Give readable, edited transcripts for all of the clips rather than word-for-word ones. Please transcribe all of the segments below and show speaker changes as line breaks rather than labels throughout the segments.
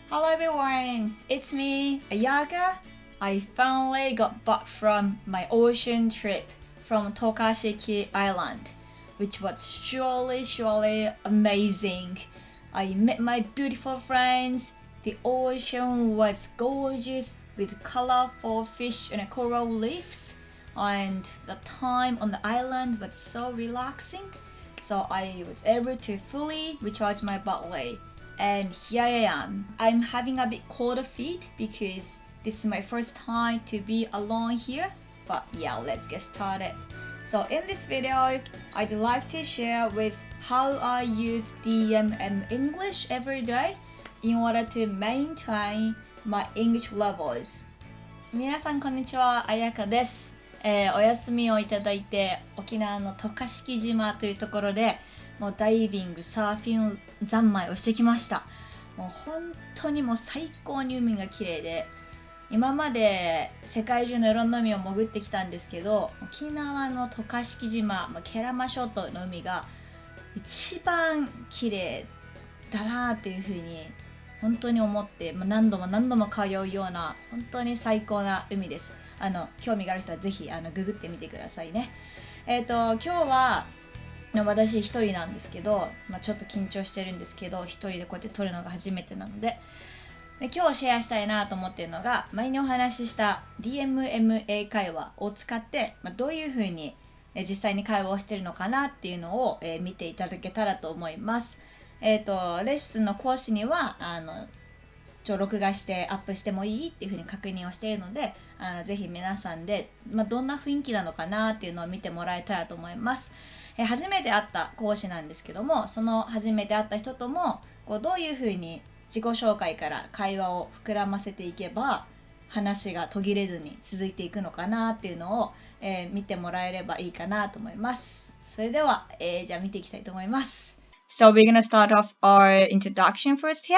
Hello everyone, it's me, Ayaka. I finally got back from my ocean trip from Tokashiki Island, which was surely amazing. I met my beautiful friends. The ocean was gorgeous with colorful fish and coral reefs, and the time on the island was so relaxing, so I was able to fully recharge my body.And here I am. I'm having a bit cold feet because this is my first time to be alone here. But yeah, let's get started. So in this video, I'd like to share with how I use DMM English every day in order to maintain my English levels. 皆さんこんにちは、あやかです。お休みをいただいて沖縄の渡嘉敷島というところでもうダイビング、サーフィン三昧をしてきました。もう本当にもう最高に海が綺麗で、今まで世界中のいろんな海を潜ってきたんですけど、沖縄の渡嘉敷島、慶良間諸島の海が一番綺麗だなっていうふうに本当に思って、何度も通うような本当に最高な海です。興味がある人はぜひググってみてくださいね。今日は私一人なんですけど、ちょっと緊張してるんですけど、一人でこうやって撮るのが初めてなので、今日シェアしたいなと思っているのが、前にお話しした DMM 英会話を使って、どういうふうに実際に会話をしているのかなっていうのを見ていただけたらと思います。レッスンの講師には録画してアップしてもいいっていうふうに確認をしているので、ぜひ皆さんで、どんな雰囲気なのかなっていうのを見てもらえたらと思います。初めて会った講師なんですけども、その初めて会った人ともどういうふうに自己紹介から会話を膨らませていけば話が途切れずに続いていくのかなっていうのを、見てもらえればいいかなと思います。それでは、じゃあ見ていきたいと思います。So we're gonna start off our introduction first here?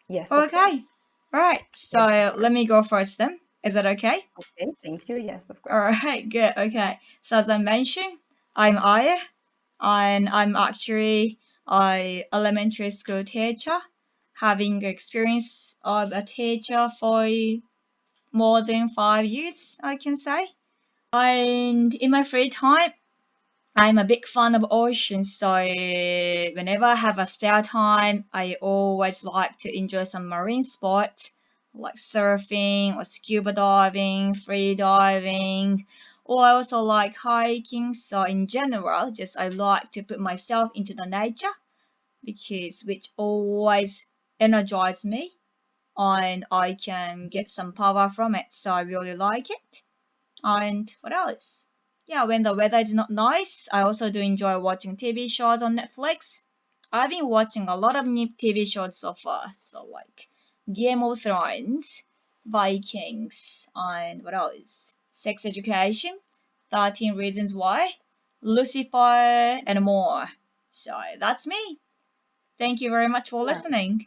Yes.
Okay. Alright, so let me go first then. Is that okay?
Okay, thank you. Yes, of course.
Alright, good. Okay. So as I mentioned, I'm Aya, and I'm actually an elementary school teacher, having experience of a teacher for more than 5 years, I can say. And in my free time, I'm a big fan of oceans, so whenever I have a spare time, I always like to enjoy some marine sports like surfing or scuba diving, free diving, or I also like hiking. So in general, just I like to put myself into the nature which always energizes me and I can get some power from it. So I really like it. And what else? Yeah, when the weather is not nice, I also do enjoy watching TV shows on Netflix. I've been watching a lot of new TV shows so far, so like Game of Thrones, Vikings, and what else? Sex Education, 13 Reasons Why, Lucifer, and more. So that's me. Thank you very much for listening.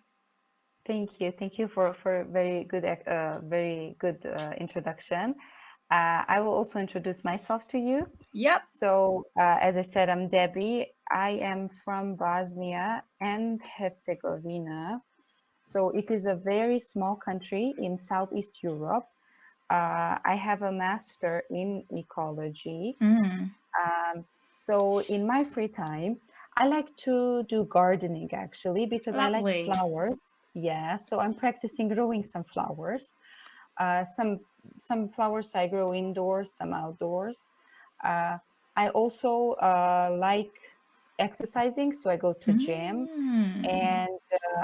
Thank you for very good introduction. I will also introduce myself to you.
Yep.
So as I said, I'm Debbie. I am from Bosnia and Herzegovina. So it is a very small country in Southeast Europe. I have a master in ecology. So in my free time, I like to do gardening actually because
Lovely.
I like flowers. Yeah, so I'm practicing growing some flowers. Some flowers I grow indoors, some outdoors. I also like exercising, so I go to gym, and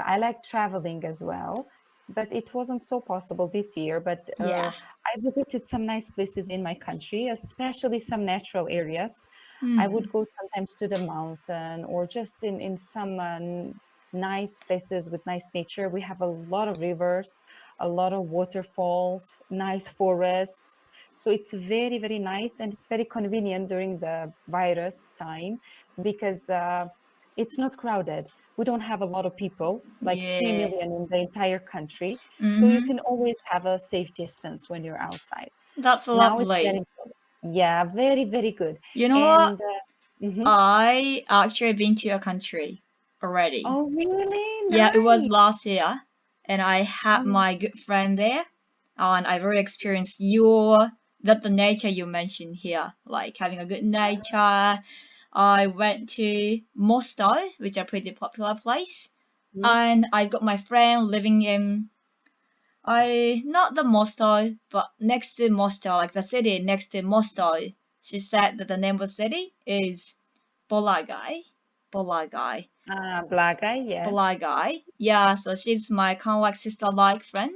I like traveling as well. But it wasn't so possible this year. But
Yeah.
I visited some nice places in my country, especially some natural areas. I would go sometimes to the mountain or just in some nice places with nice nature. We have a lot of rivers, a lot of waterfalls, nice forests. So it's very nice, and it's very convenient during the virus time because it's not crowded. We don't have a lot of people, like 3 million in the entire country. So you can always have a safe distance when you're outside.
That's
Now it's
lovely.
very good. Yeah, very good.
You know
And
what? I actually been to your country already.
oh, really?
Yeah, it was
Nice.
last year. and I had my good friend there, and I really experienced the nature you mentioned here, like having a good nature. I went to Moscow, which is a pretty popular place, and I've got my friend living in not the Moscow, but next to Moscow, like the city next to Moscow. She said that the name of the city is Bolagai.
Blagai, yes.
Bolagai. Yeah, so she's my kind of like sister-like friend.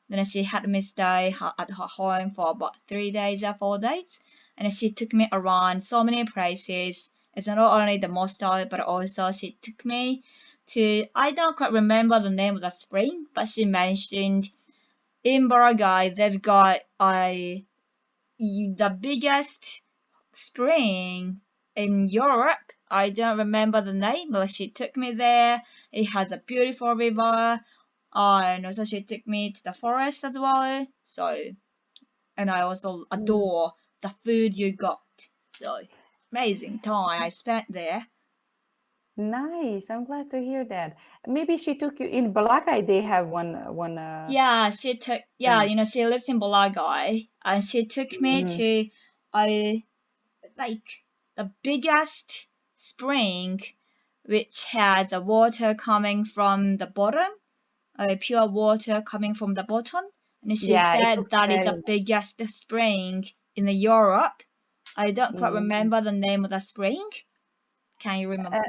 Then she had me stay at her home for about 3 days or 4 days. And she took me around so many places. It's not only the Moscow, but also she took me to, I don't quite remember the name of the spring, but she mentioned in Bolagai they've got the biggest spring in Europe. I don't remember the name, but she took me there. It has a beautiful river, and also she took me to the forest as well. So, and I also adore the food you got. So, amazing time I spent there.
Nice. I'm glad to hear that. Maybe she took you in Balakai. They have one.
Yeah, she took. Yeah, she lives in Bolagai, and she took me to like the biggest spring, which has the water coming from the bottom, pure water coming from the bottom. And she said that is the biggest spring in Europe. I don't quite remember the name of the spring. Can you remember?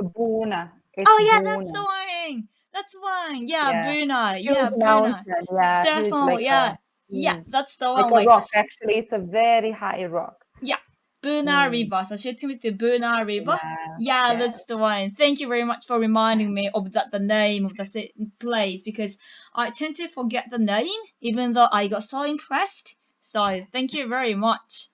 Buna.
Yeah, that's the one. That's one. Yeah, Buna. Yeah, Buna.
Yeah,
definitely.
Like
yeah, that's the
like
one.
A rock. Actually, it's a very high rock.
Yeah. Buna River. So she took me to Buna River. Yeah, that's the one. Thank you very much for reminding me of the name of the place, because I tend to forget the name even though I got so impressed. So thank you very much.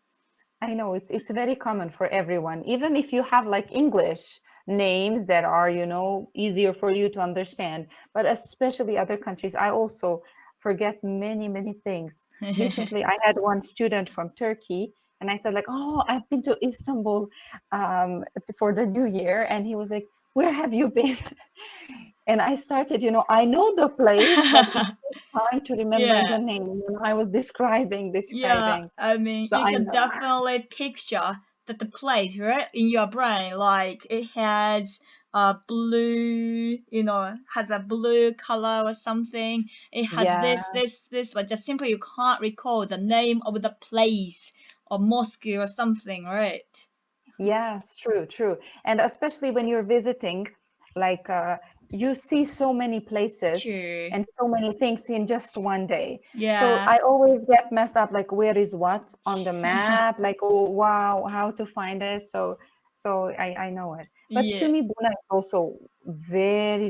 I know it's very common for everyone. Even if you have like English names that are, easier for you to understand, but especially other countries, I also forget many things. Recently, I had one student from Turkey. And I said like, oh, I've been to Istanbul for the New Year. And he was like, where have you been? And I started, I know the place, but it's hard to remember the name. I was describing.
Yeah, I mean,
so
you can definitely picture that the place, right, in your brain, like it has a blue, has a blue color or something. It has this, but just simply you can't recall the name of the place or mosque or something, right?
Yes, true. And especially when you're visiting, like you see so many places and so many things in just one day.
Yeah.
So I always get messed up, like where is what on the map? Like, oh wow, how to find it? So I know it. But to me, Buna is also very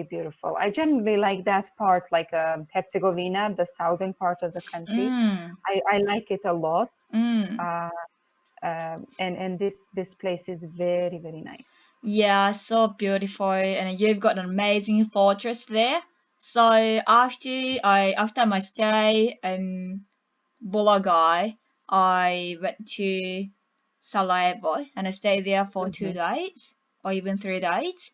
beautiful. I generally like that part, like Herzegovina, the southern part of the country. I like it a lot. And this place is very nice.
Yeah, so beautiful, and you've got an amazing fortress there. So after my stay in Bolagai, I went to Sarajevo and I stayed there for 2 days or even 3 days.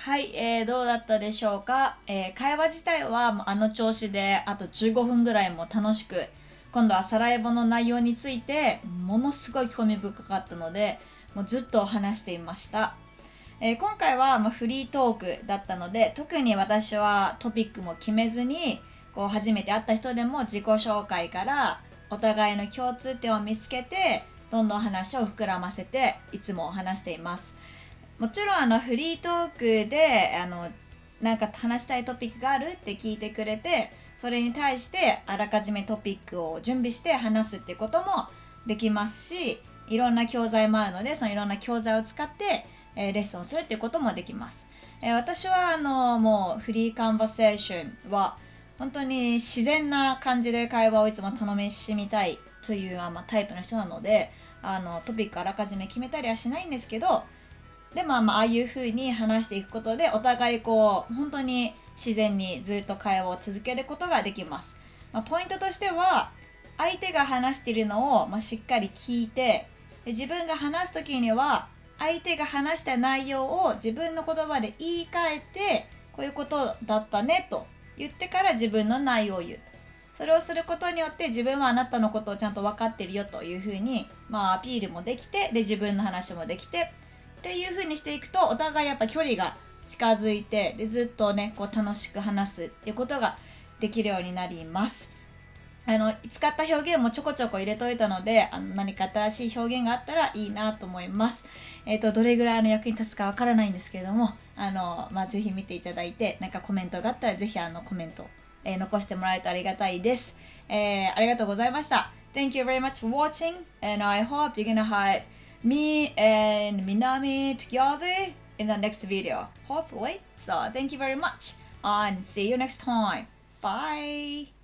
はい、どうだったでしょうか、会話自体はあの調子であと15分ぐらいも楽しく、今度はサラエボの内容についてものすごい興味深かったので、もうずっと話していました。今回はフリートークだったので、特に私はトピックも決めずに、初めて会った人でも自己紹介からお互いの共通点を見つけて、どんどん話を膨らませていつも話しています。もちろんフリートークでなんか話したいトピックがあるって聞いてくれて、それに対してあらかじめトピックを準備して話すっていうこともできますし、いろんな教材もあるので、そのいろんな教材を使ってレッスンをするっていうこともできます。私はもうフリーカンバセーションは本当に自然な感じで会話をいつも楽しみたいというタイプの人なので、トピックあらかじめ決めたりはしないんですけど、でもああいう風に話していくことでお互い本当に自然にずっと会話を続けることができます。ポイントとしては、相手が話しているのをしっかり聞いて、自分が話すときには相手が話した内容を自分の言葉で言い換えて、こういうことだったねと言ってから自分の内容を言う。それをすることによって自分はあなたのことをちゃんと分かってるよというふうに、アピールもできて、で自分の話もできてっていうふうにしていくと、お互いやっぱ距離が近づいて、でずっとねこう楽しく話すっていうことができるようになります。使った表現もちょこちょこ入れといたので、何か新しい表現があったらいいなと思います。どれぐらいの役に立つかわからないんですけれども、ぜひ見ていただいて、なんかコメントがあったらぜひコメント、残してもらえるとありがたいです。ありがとうございました。Thank you very much for watching, and I hope you're gonna have me and Minami together in the next video, hopefully. So thank you very much, and see you next time. Bye!